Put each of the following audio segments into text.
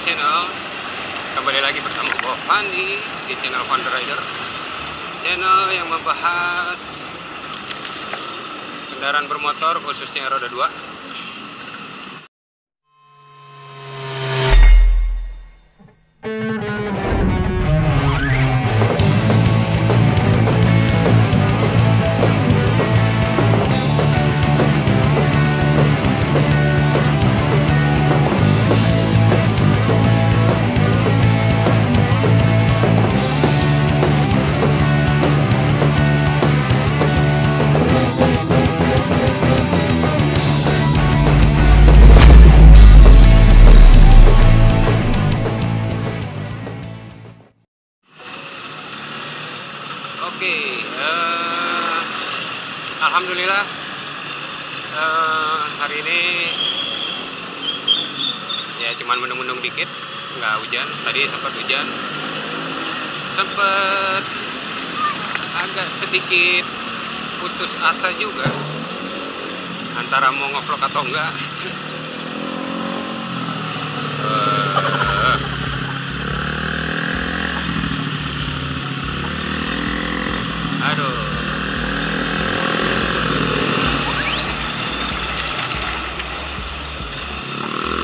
channel. Kembali lagi bersama Bob Pandi di channel Founder Rider, channel yang membahas kendaraan bermotor khususnya roda 2. Oke, alhamdulillah hari ini ya cuman mendung-mendung dikit, nggak hujan. Tadi sempat hujan, sempat agak sedikit putus asa juga antara mau ngevlog atau enggak. Aduh,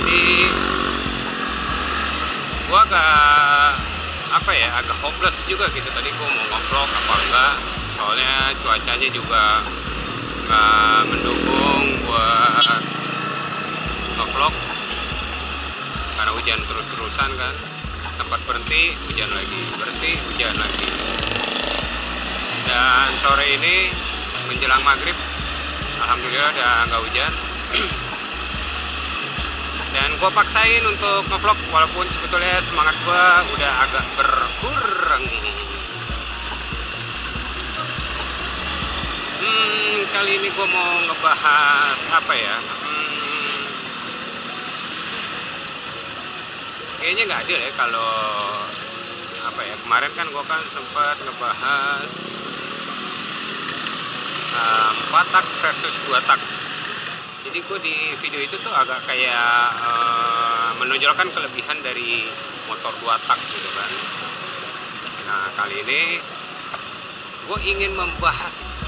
jadi gua agak hopeless juga gitu. Tadi gua mau ngevlog apa enggak, soalnya cuacanya juga nggak mendukung buat ngevlog karena hujan terus-terusan kan. Tempat berhenti hujan lagi, berhenti hujan lagi. Dan sore ini menjelang maghrib, alhamdulillah udah nggak hujan. Dan gue paksain untuk ngevlog walaupun sebetulnya semangat gue udah agak berkurang. Kali ini gue mau ngebahas apa ya? Kayaknya nggak adil ya kalau apa ya, kemarin kan gue kan sempat ngebahas 4 tak versus 2 tak. Jadi gue di video itu tuh agak kayak menonjolkan kelebihan dari motor 2 tak gitu kan. Nah kali ini gue ingin membahas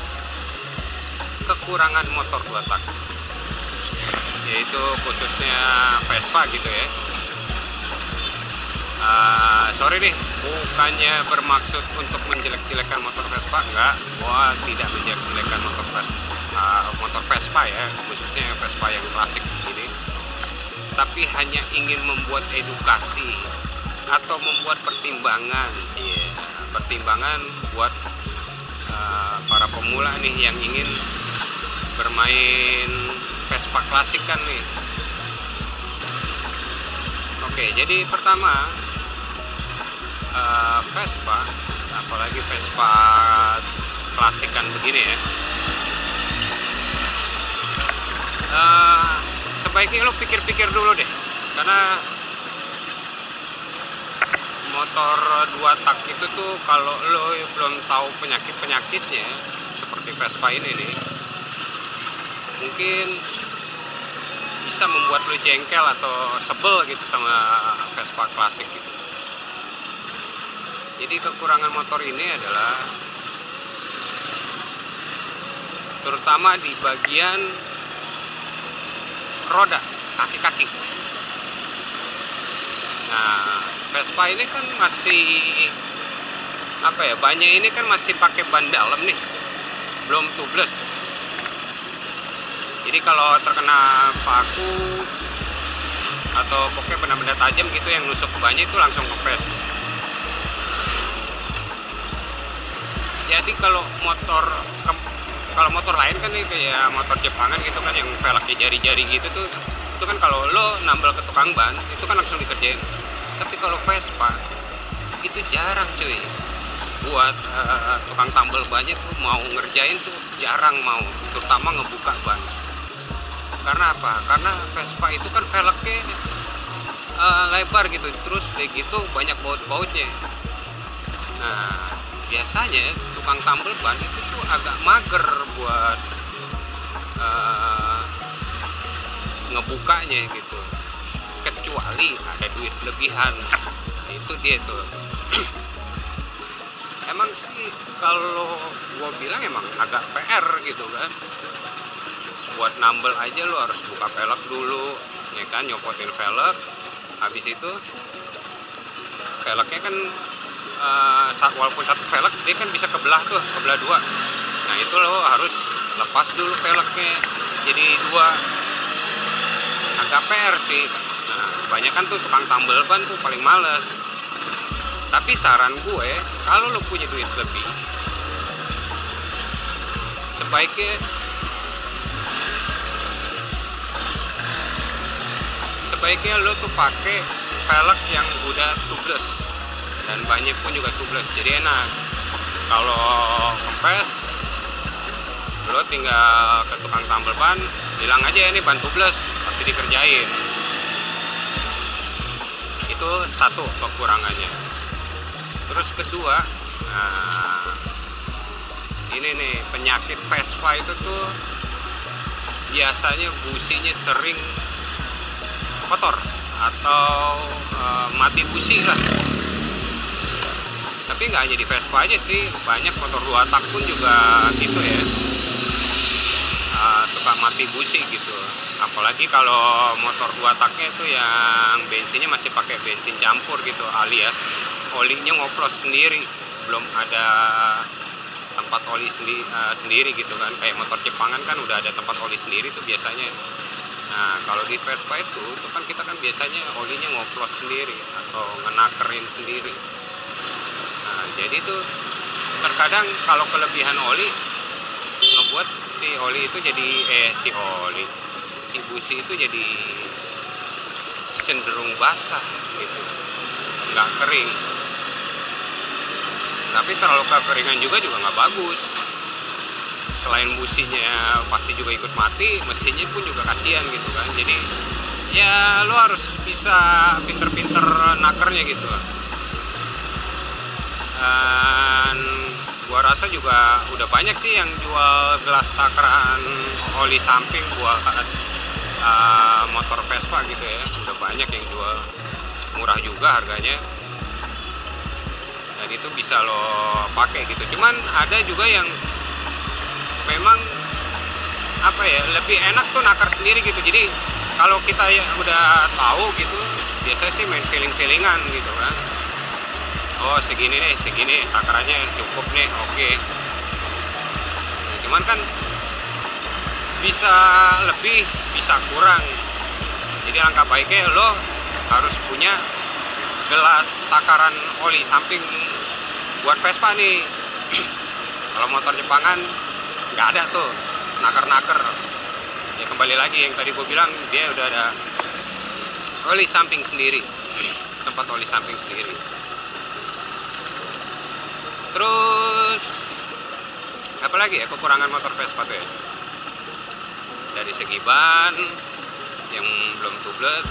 kekurangan motor 2 tak, yaitu khususnya Vespa gitu ya. Sorry nih, bukannya bermaksud untuk menjelek-jelekan motor Vespa, enggak. Gua tidak menjelek-jelekan motor Vespa ya, khususnya Vespa yang klasik ini. Tapi hanya ingin membuat edukasi atau membuat pertimbangan, pertimbangan buat para pemula nih yang ingin bermain Vespa klasik kan nih. Oke, jadi pertama, Vespa, apalagi Vespa klasikan begini ya, sebaiknya lo pikir-pikir dulu deh, karena motor 2 tak itu tuh kalau lo belum tahu penyakit-penyakitnya seperti Vespa ini nih, mungkin bisa membuat lo jengkel atau sebel gitu sama Vespa klasik gitu. Jadi kekurangan motor ini adalah terutama di bagian roda, kaki-kaki. Nah, Vespa ini kan masih apa ya, bannya ini kan masih pakai ban dalam nih, belum tubeless. Jadi kalau terkena paku atau pokoknya benda-benda tajam gitu yang nusuk ke bannya itu langsung kempes. Jadi kalau motor lain kan nih kayak motor Jepangan gitu kan yang velgnya jari-jari gitu tuh, itu kan kalau lo nambal ke tukang ban itu kan langsung dikerjain. Tapi kalau Vespa itu jarang cuy, buat tukang tambal bannya tuh mau ngerjain tuh jarang mau, terutama ngebuka ban. Karena apa? Karena Vespa itu kan velgnya lebar gitu, terus kayak gitu banyak baut-bautnya. Nah biasanya tukang tambal ban itu tuh agak mager buat ngebukanya gitu. kecuali ada duit lebihan. Itu dia tuh. Emang sih kalau gua bilang emang agak PR gitu kan. Buat nambel aja lo harus buka velg dulu, ya kan, nyopotin velg. Habis itu velgnya kan walaupun satu velg dia kan bisa kebelah tuh, kebelah dua. Nah itu lo harus lepas dulu velgnya jadi dua. Agak PR sih. Nah kebanyakan tuh tukang tambel ban tuh paling males. Tapi saran gue, kalau lo punya duit lebih, sebaiknya lo tuh pakai velg yang udah tubeless, dan banyak pun juga tubeless, jadi enak. Kalau kempes, lo tinggal ke tukang tambal ban, bilang aja ini ban tubeless, pasti dikerjain. Itu satu kekurangannya. Terus kedua, nah, ini nih penyakit Vespa itu tuh biasanya businya sering kotor atau mati busi lah. Tapi nggak hanya di Vespa aja sih, banyak motor 2 tak pun juga gitu ya, suka mati busi gitu. Apalagi kalau motor 2 taknya itu yang bensinnya masih pakai bensin campur gitu, alias olinya ngoplos sendiri, belum ada tempat oli sendiri gitu kan. Kayak motor Jepangan kan udah ada tempat oli sendiri tuh biasanya. Nah kalau di Vespa itu kan kita kan biasanya olinya ngoplos sendiri atau ngenakerin sendiri. Nah jadi tuh terkadang kalau kelebihan oli ngebuat si oli itu jadi si busi itu jadi cenderung basah gitu, nggak kering. Tapi terlalu kekeringan juga nggak bagus. Selain businya pasti juga ikut mati, mesinnya pun juga kasihan gitu kan. Jadi ya lo harus bisa pinter-pinter nakernya gitu. Dan gua rasa juga udah banyak sih yang jual gelas takaran oli samping buat motor Vespa gitu ya. Udah banyak yang jual, murah juga harganya. Dan itu bisa lo pakai gitu. Cuman ada juga yang memang apa ya, lebih enak tuh nakar sendiri gitu. Jadi kalau kita ya udah tahu gitu, biasanya sih main feeling-feelingan gitu kan. Oh segini nih, segini takarannya cukup nih, oke. Cuman kan bisa lebih, bisa kurang. Jadi langkah baiknya lo harus punya gelas takaran oli samping buat Vespa nih. Kalau motor Jepangan nggak ada tuh naker-naker. Ya kembali lagi yang tadi gue bilang, dia udah ada oli samping sendiri, tempat oli samping sendiri. Terus apalagi ya kekurangan motor Vespa tuh ya? Dari segi ban yang belum tubeless,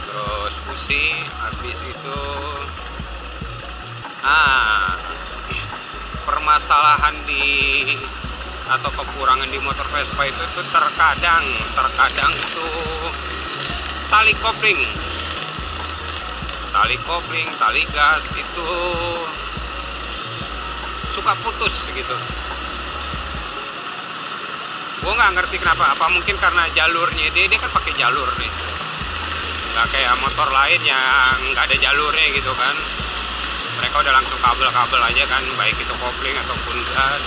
terus busi, habis itu permasalahan atau kekurangan di motor Vespa itu terkadang tuh tali kopling, tali gas itu suka putus gitu. Gue nggak ngerti kenapa, apa mungkin karena jalurnya dia kan pakai jalur nih, nggak kayak motor lain yang nggak ada jalurnya gitu kan. Mereka udah langsung kabel aja kan, baik itu kopling ataupun gas,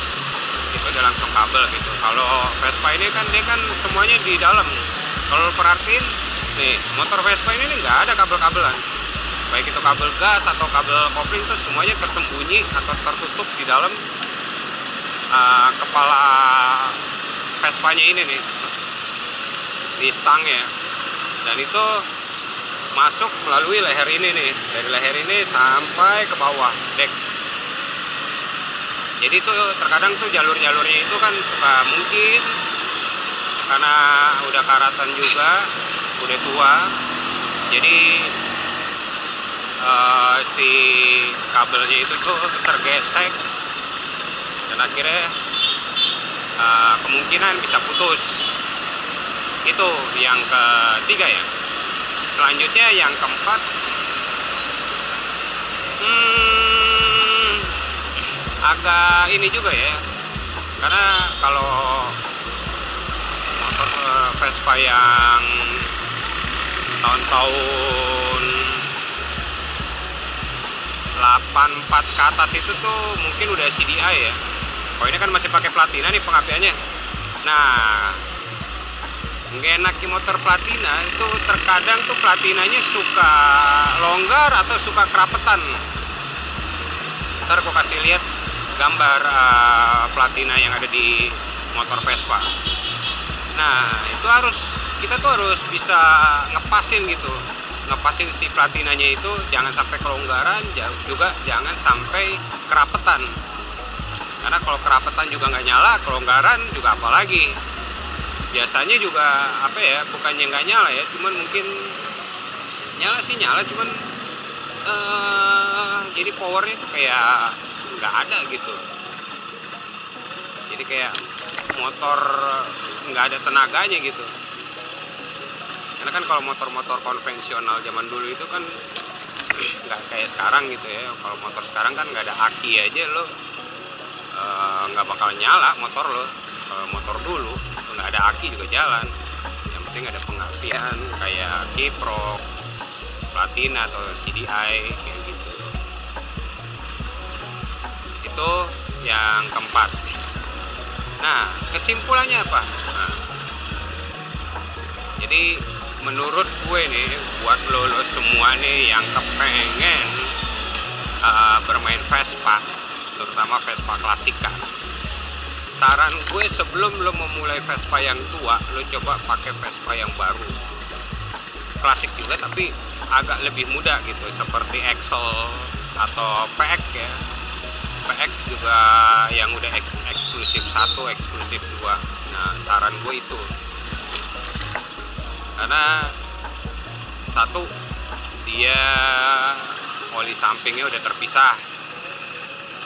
itu udah langsung kabel gitu. Kalau Vespa ini kan dia kan semuanya di dalam. Kalau perhatiin nih, motor Vespa ini nggak ada kabel-kabelan, baik itu kabel gas atau kabel kopling, itu semuanya tersembunyi atau tertutup di dalam kepala Vespanya ini nih, di stangnya. Dan itu masuk melalui leher ini nih, dari leher ini sampai ke bawah dek. Jadi tuh terkadang tuh jalurnya itu kan suka, mungkin karena udah karatan juga, udah tua, jadi si kabelnya itu tuh tergesek dan akhirnya kemungkinan bisa putus. Itu yang ketiga ya. Selanjutnya yang keempat, agak ini juga ya, karena kalau motor Vespa yang tahun-tahun 84 ke atas itu tuh mungkin udah CDI ya. Kalau ini kan masih pakai platina nih pengapiannya. Nah, nggak enaknya motor platina itu terkadang tuh platinanya suka longgar atau suka kerapetan. Ntar gue kasih lihat gambar platina yang ada di motor Vespa. Nah, itu kita tuh harus bisa ngepasin gitu, ngepasin si platinanya itu jangan sampai kelonggaran, juga jangan sampai kerapetan. Karena kalau kerapetan juga nggak nyala, kelonggaran juga apalagi. Biasanya juga apa ya, bukannya nggak nyala ya, cuman mungkin nyala sih nyala, cuman jadi powernya tuh kayak nggak ada gitu. Jadi kayak motor nggak ada tenaganya gitu. Karena kan kalau motor-motor konvensional zaman dulu itu kan nggak kayak sekarang gitu ya. Kalau motor sekarang kan nggak ada aki aja lo nggak bakal nyala motor lo. Kalau motor dulu nggak ada aki juga jalan. Yang penting ada pengapian kayak kiprok, platina atau CDI kayak gitu. Itu yang keempat. Nah, kesimpulannya apa? Nah, jadi menurut gue nih, buat lo semua nih yang kepengen bermain Vespa, terutama Vespa klasika, saran gue sebelum lo memulai Vespa yang tua, lo coba pakai Vespa yang baru, klasik juga tapi agak lebih muda gitu, seperti Excel atau PX ya. PX juga yang udah eksklusif 1, eksklusif 2. Nah, saran gue itu. Karena satu, dia oli sampingnya udah terpisah.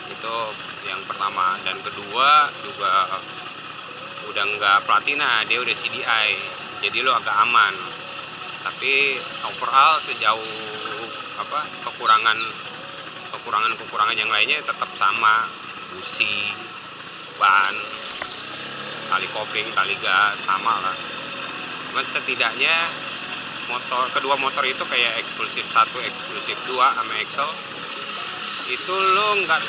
Itu yang pertama. Dan kedua juga udah nggak platina, dia udah CDI. Jadi lo agak aman. Tapi overall sejauh kekurangan yang lainnya tetap sama, busi, ban, tali kopling, tali gas sama lah. Cuman setidaknya kedua motor itu kayak eksklusif 1, eksklusif 2 sama Excel itu lo nggak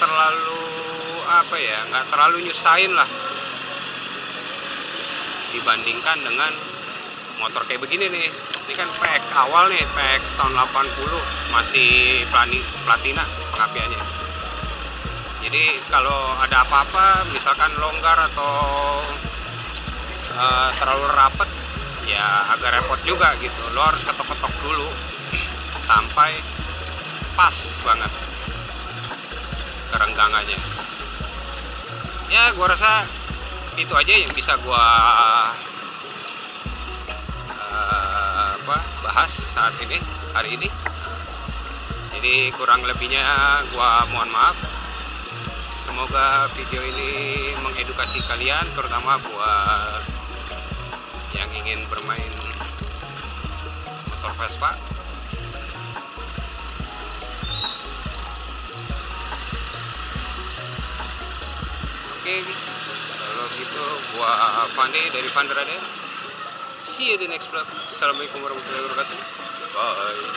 terlalu nyusahin lah dibandingkan dengan motor kayak begini nih. Ini kan PX awal nih, PX tahun 80 masih platina pengapiannya. Jadi kalau ada apa-apa, misalkan longgar atau terlalu rapet, ya agak repot juga gitu. Lo harus ketok-ketok dulu sampai pas banget kerenggangannya. Ya, gua rasa itu aja yang bisa gua bahas hari ini. Jadi kurang lebihnya gua mohon maaf. Semoga video ini mengedukasi kalian, terutama buat yang ingin bermain motor Vespa. Oke, kalau gitu gua Fandi dari Vandraden. See you di next vlog. Assalamualaikum warahmatullahi wabarakatuh. Bye.